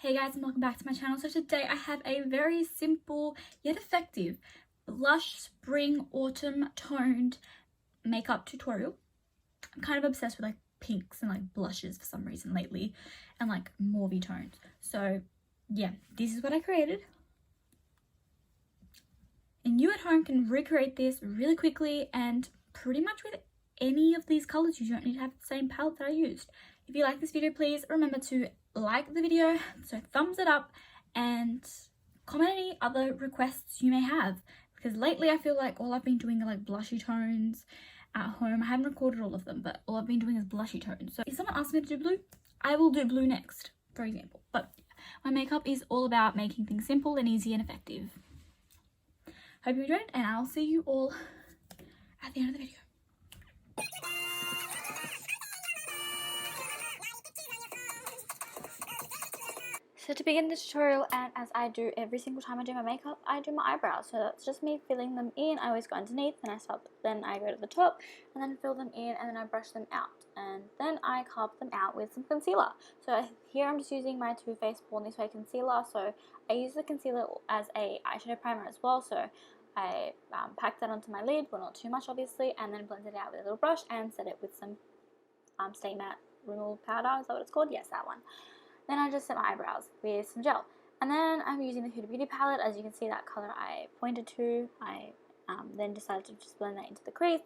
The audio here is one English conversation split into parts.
Hey guys, and welcome back to my channel. So today I have a very simple yet effective blush spring autumn toned makeup tutorial. I'm kind of obsessed with like pinks and like blushes for some reason lately, and like mauvey tones. So yeah, this is what I created. And you at home can recreate this really quickly and pretty much with any of these colors. You don't need to have the same palette that I used. If you like this video, please remember to like the video, so thumbs it up, and comment any other requests you may have, because lately I feel like all I've been doing are like blushy tones at home. I haven't recorded all of them, but all I've been doing is blushy tones. So if someone asks me to do blue, I will do blue next, for example. But my makeup is all about making things simple and easy and effective. Hope you enjoyed, and I'll see you all at the end of the video. So to begin the tutorial, and as I do every single time I do my makeup, I do my eyebrows. So that's just me filling them in. I always go underneath, then I go to the top, and then fill them in, and then I brush them out. And then I carve them out with some concealer. So here I'm just using my Too Faced Born This Way concealer. So I use the concealer as a eyeshadow primer as well. So I pack that onto my lid, well not too much obviously, and then blend it out with a little brush and set it with some Stay Matte Removal Powder. Is that what it's called? Yes, that one. Then I just set my eyebrows with some gel. And then I'm using the Huda Beauty palette. As you can see, that colour I pointed to. I then decided to just blend that into the crease.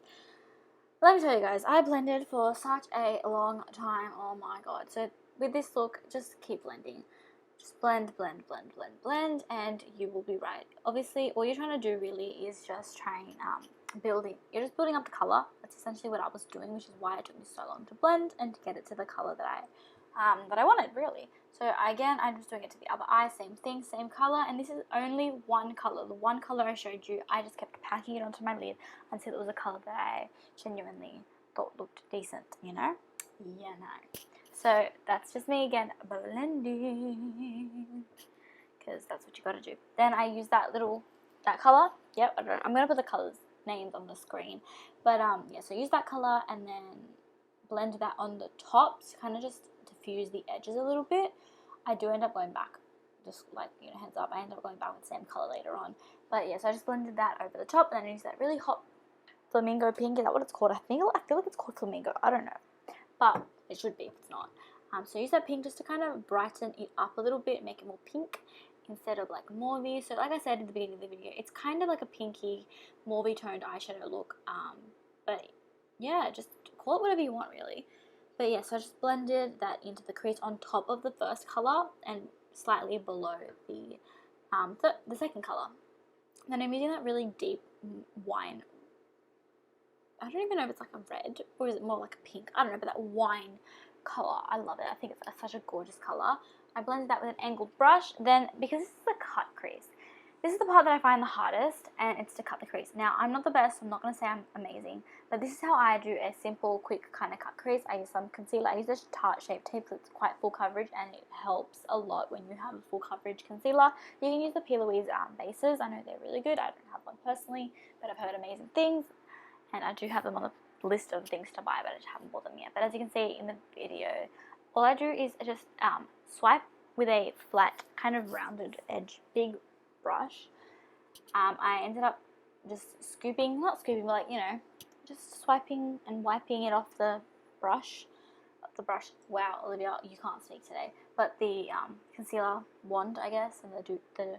Let me tell you guys, I blended for such a long time. Oh my god. So with this look, just keep blending. Just blend, blend, blend, blend, blend, and you will be right. Obviously, all you're trying to do really is just trying you're just building up the colour. That's essentially what I was doing, which is why it took me so long to blend and to get it to the colour that I wanted, really. So again, I'm just doing it to the other eye, same thing, same colour, and this is only one colour. The one colour I showed you, I just kept packing it onto my lid until it was a colour that I genuinely thought looked decent, you know? Yeah, no. So that's just me again, blending, because that's what you gotta do. Then I use that colour. Yep, I'm gonna put the colours names on the screen, but yeah. So use that colour and then blend that on the top to kind of just diffuse the edges a little bit. I do end up going back, just like, you know, heads up, I end up going back with the same colour later on. But yeah, so I just blended that over the top, and then I used that really hot flamingo pink. Is that what it's called? I feel like it's called flamingo. I don't know, but it should be if it's not. So use that pink just to kind of brighten it up a little bit, make it more pink instead of like mauvey. So like I said at the beginning of the video, it's kind of like a pinky mauvey toned eyeshadow look. But yeah, just call it whatever you want really. But yeah, so I just blended that into the crease on top of the first colour and slightly below the second colour. Then I'm using that really deep wine. I don't even know if it's like a red or is it more like a pink. I don't know, but that wine colour, I love it. I think it's such a gorgeous colour. I blended that with an angled brush. Then, because this is a cut crease, this is the part that I find the hardest, and it's to cut the crease. Now, I'm not the best, I'm not going to say I'm amazing, but this is how I do a simple, quick kind of cut crease. I use some concealer. I use this Tarte Shape Tape because it's quite full coverage, and it helps a lot when you have a full coverage concealer. You can use the P. Louise bases. I know they're really good. I don't have one personally, but I've heard amazing things, and I do have them on the list of things to buy, but I just haven't bought them yet. But as you can see in the video, all I do is just swipe with a flat, kind of rounded edge, big brush. I ended up just not scooping, but like, you know, just swiping and wiping it off the brush. Wow, Olivia, you can't speak today. But the concealer wand, I guess, and the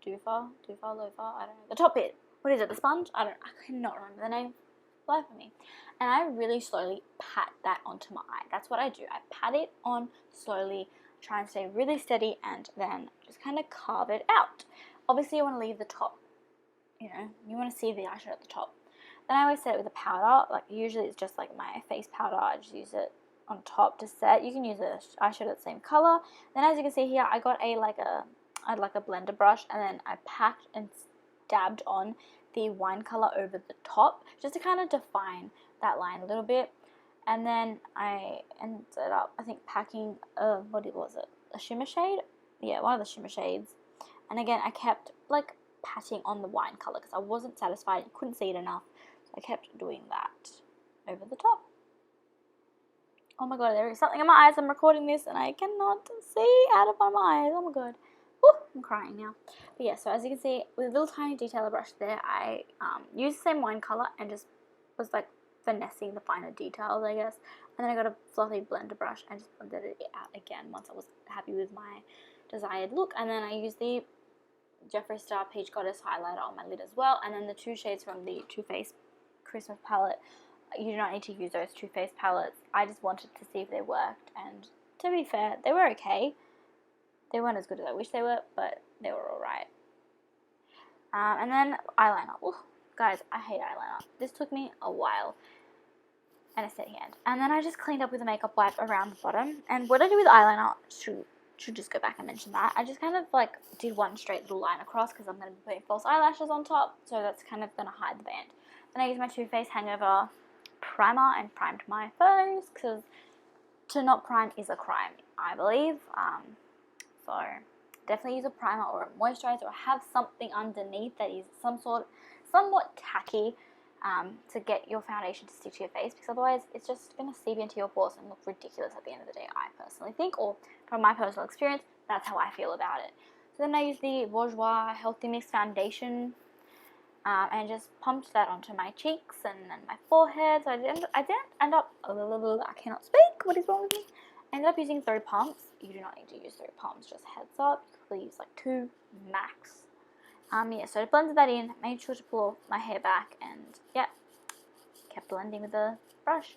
loofah, I don't know, the top bit. What is it? The sponge? I cannot remember the name. Fly for me. And I really slowly pat that onto my eye. That's what I do. I pat it on slowly, try and stay really steady, and then just kind of carve it out. Obviously, you want to leave the top, you know, you want to see the eyeshadow at the top. Then I always set it with a powder. Like, usually it's just like my face powder. I just use it on top to set. You can use a eyeshadow the same color. Then, as you can see here, I got I had like a blender brush, and then I packed and dabbed on the wine color over the top just to kind of define that line a little bit. And then I ended up, I think, packing what was it? A shimmer shade? Yeah, one of the shimmer shades. And again, I kept like patting on the wine color because I wasn't satisfied. You couldn't see it enough, so I kept doing that over the top. Oh my god, there is something in my eyes. I'm recording this and I cannot see out of my eyes. Oh my god. Woo, I'm crying now. But yeah, so as you can see, with a little tiny detailer brush there, I used the same wine colour and just was like finessing the finer details, I guess. And then I got a fluffy blender brush and just blended it out again once I was happy with my desired look. And then I used the Jeffree Star Peach Goddess highlighter on my lid as well. And then the two shades from the Too Faced Christmas palette. You do not need to use those Too Faced palettes. I just wanted to see if they worked. And to be fair, they were okay. They weren't as good as I wish they were, but they were alright. And then eyeliner. Ooh, guys, I hate eyeliner. This took me a while and a steady hand. And then I just cleaned up with a makeup wipe around the bottom. And what I do with eyeliner, should just go back and mention that. I just kind of like did one straight little line across because I'm going to be putting false eyelashes on top. So that's kind of going to hide the band. Then I used my Too Faced Hangover primer and primed my face because to not prime is a crime, I believe. So definitely use a primer or a moisturizer or have something underneath that is somewhat tacky to get your foundation to stick to your face, because otherwise it's just going to seep into your pores and look ridiculous at the end of the day, I personally think, or from my personal experience, that's how I feel about it. So then I use the Bourjois Healthy Mix Foundation and just pumped that onto my cheeks and then my forehead. So I didn't end up, I cannot speak, what is wrong with me? I ended up using 3 pumps. You do not need to use 3 pumps, just heads up. You could probably use like 2 max. Yeah, so I blended that in, made sure to pull my hair back, and yeah, kept blending with the brush.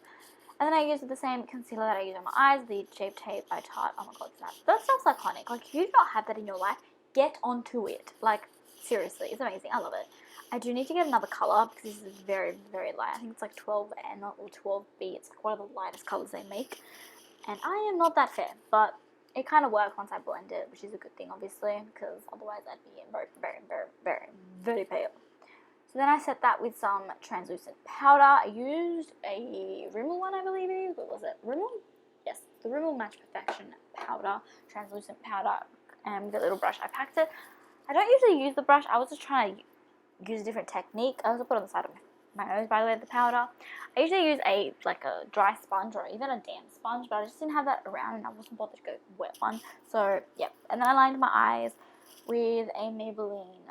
And then I used the same concealer that I use on my eyes, the Shape Tape by Tarte. Oh my god, that stuff's iconic. Like, if you do not have that in your life, get onto it. Like, seriously, it's amazing. I love it. I do need to get another colour because this is very, very light. I think it's like 12N or 12B. It's like one of the lightest colours they make. And I am not that fair, but it kind of worked once I blend it, which is a good thing, obviously, because otherwise I'd be very, very, very, very, very pale. So then I set that with some translucent powder. I used a Rimmel one, I believe it is. What was it? Rimmel? Yes, the Rimmel Match Perfection powder, translucent powder, and with a little brush I packed it. I don't usually use the brush. I was just trying to use a different technique. I also put it on the side of my nose, by the way, the powder. I usually use a dry sponge or even a damp sponge, but I just didn't have that around and I wasn't bothered to go wet one. So, yeah. And then I lined my eyes with a Maybelline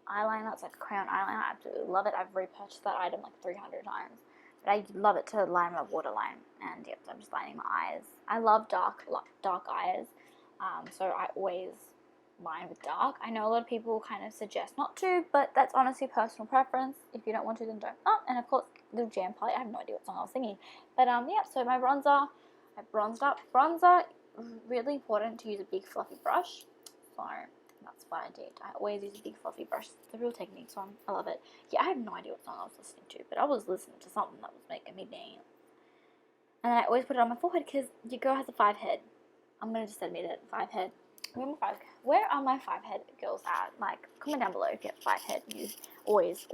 eyeliner. It's like a crayon eyeliner. I absolutely love it. I've repurchased that item like 300 times. But I love it to line my waterline. And, yep, so I'm just lining my eyes. I love dark eyes. So I always line with dark. I know a lot of people kind of suggest not to, but that's honestly personal preference. If you don't want to, then don't. Oh, and of course, Little Jam Party. I have no idea what song I was singing. But yeah, so my bronzer, I bronzed up. Bronzer, really important to use a big fluffy brush. So that's what I did. I always use a big fluffy brush. It's the Real Techniques one. I love it. Yeah, I have no idea what song I was listening to, but I was listening to something that was making me dance. And then I always put it on my forehead because your girl has a 5 head. I'm going to just admit it. 5 head. Where are my 5 head girls at? Like, comment down below if you have 5 head. You always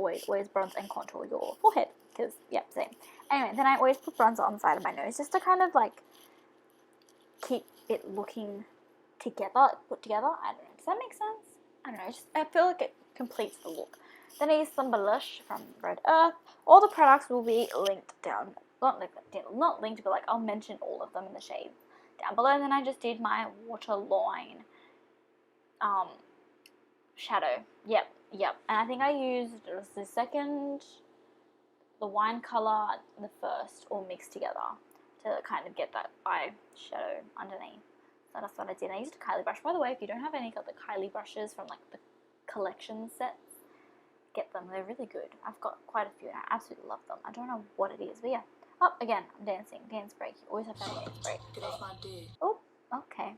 bronze and contour your forehead. Because, yeah, same. Anyway, then I always put bronzer on the side of my nose just to kind of, like, keep it looking put together. I don't know. Does that make sense? I don't know. I feel like it completes the look. Then I used some blush from Red Earth. All the products will be linked down. Not linked, but, like, I'll mention all of them in the shades down below. And then I just did my Waterline shadow. Yep. And I think I used the wine color, the first, all mixed together to kind of get that eye shadow underneath. So that's what I did. I used a Kylie brush. By the way, if you don't have any of the Kylie brushes from like the collection sets, get them. They're really good. I've got quite a few and I absolutely love them. I don't know what it is, but yeah. Oh, again, I'm dancing. Dance break. You always have to have a dance break. Oh, okay.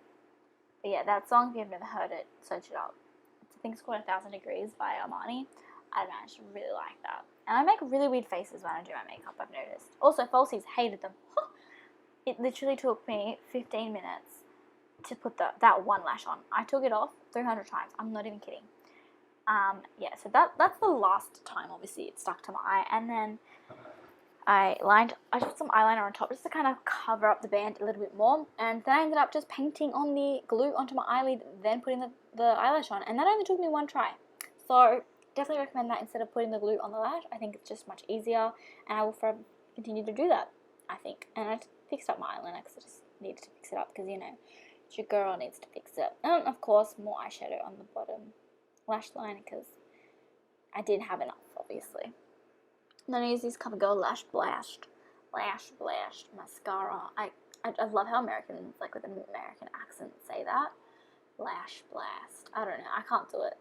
But yeah, that song, if you've never heard it, search it up. I think it's called 1,000 Degrees by Armani. I don't know, I just really like that. And I make really weird faces when I do my makeup, I've noticed. Also, falsies, hated them. It literally took me 15 minutes to put that one lash on. I took it off 300 times. I'm not even kidding. Yeah, so that's the last time, obviously, it stuck to my eye. And then I put some eyeliner on top just to kind of cover up the band a little bit more. And then I ended up just painting on the glue onto my eyelid, then putting the eyelash on. And that only took me one try. So definitely recommend that instead of putting the glue on the lash. I think it's just much easier. And I will forever continue to do that, I think. And I fixed up my eyeliner because I just needed to fix it up because, you know, your girl needs to fix it. And, of course, more eyeshadow on the bottom lash line because I didn't have enough, obviously. And then I use this CoverGirl Lash Blast mascara. I love how Americans, like with an American accent, say that. Lash Blast. I don't know. I can't do it,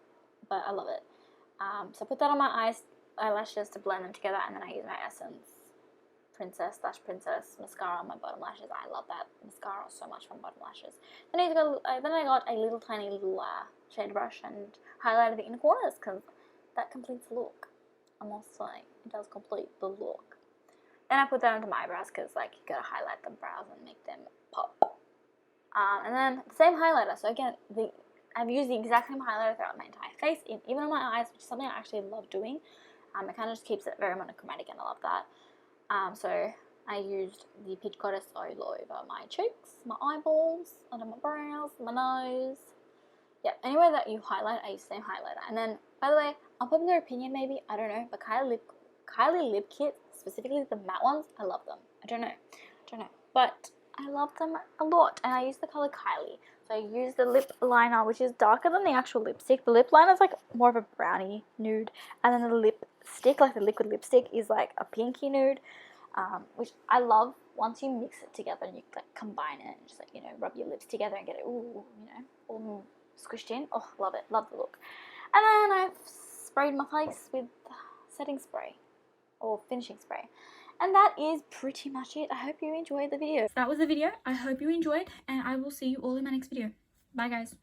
but I love it. So I put that on my eyelashes to blend them together, and then I use my Essence Princess mascara on my bottom lashes. I love that mascara so much from bottom lashes. Then I got a little tiny shade brush and highlighted the inner corners because that completes the look. I'm also saying it does complete the look. Then I put that onto my eyebrows because, like, you gotta highlight the brows and make them pop. And then the same highlighter. So again, I've used the exact same highlighter throughout my entire face, even on my eyes, which is something I actually love doing. It kind of just keeps it very monochromatic, and I love that. So I used the Peach Goddess Oil over my cheeks, my eyeballs, under my brows, my nose. Yeah, anywhere that you highlight, I use the same highlighter. And then, by the way, unpopular opinion maybe, I don't know, but Kylie lip kits, specifically the matte ones, I love them. I don't know, but I love them a lot, and I use the color Kylie. So I use the lip liner, which is darker than the actual lipstick. The lip liner is like more of a brownie nude, and then the lipstick, like the liquid lipstick, is like a pinky nude, which I love. Once you mix it together and you like combine it and just like, you know, rub your lips together and get it, ooh, you know, all squished in. Oh, love it, love the look. And then I've sprayed my face with setting spray or finishing spray. And that is pretty much it. I hope you enjoyed the video. That was the video. I hope you enjoyed, and I will see you all in my next video. Bye, guys.